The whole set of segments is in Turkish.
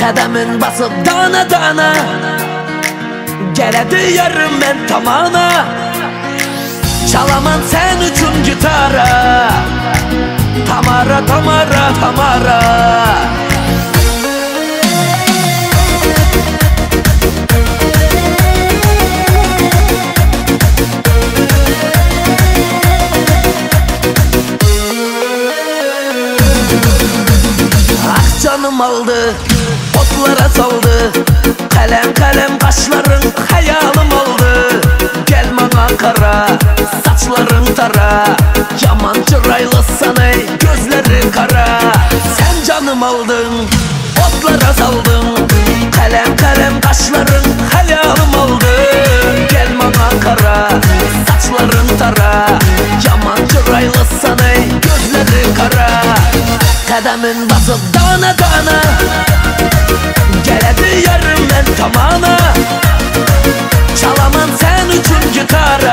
Qədəmin basıb dana-dana Gələdi yarım mən tamana Çalaman sən üçün gitara Tamara, Tamara, Tamara Canım aldı, otlara saldı Kalem kalem kaşların hayalım oldu Gelme Ankara, saçların tara Yaman çıraylısan ey, gözleri kara Sen canım aldın, otlara saldın Kalem kalem kaşların hayalım oldu Gelme Ankara, saçların tara Yaman çıraylısan ey, gözleri kara Qədəmin basıb dana-dana Gələdi yarım mən tamana Çalaman sən üçün gitara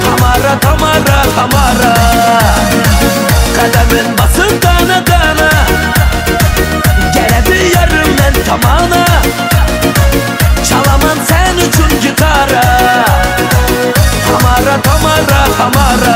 Tamara, Tamara, Tamara Qədəmin basıb dana-dana Gələdi yarım mən tamana Çalaman sən üçün gitara Tamara, Tamara, Tamara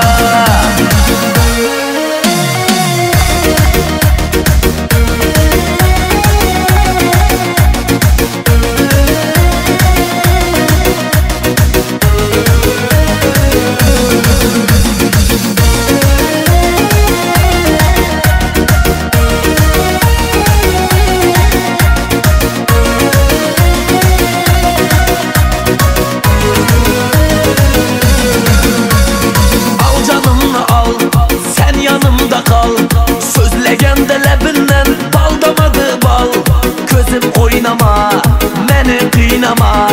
Sözlegende lebinden bal damadı bal Közüm oynama, beni kıynama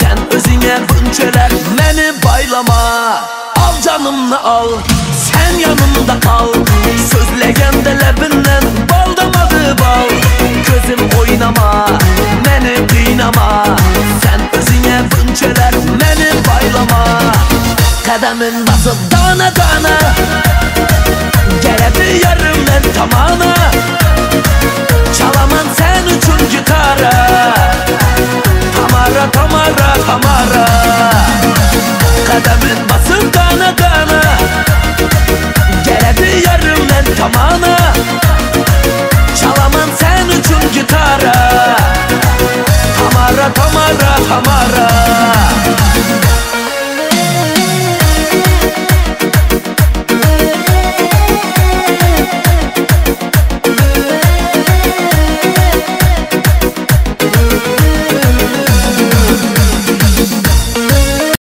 Sen özüne bünçeler, beni baylama Al canımla al, sen yanımda kal Sözlegende lebinden bal damadı bal Közüm oynama, beni kıynama Sen özüne bünçeler, beni baylama Qədəmin basıb dana-dana Gələdi yarım mən tamana Çalaman sən üçün gitara Tamara, Tamara, Tamara Qədəmin basıb dana-dana Gələdi yarım mən tamana Çalaman sən üçün gitara Tamara, Tamara, Tamara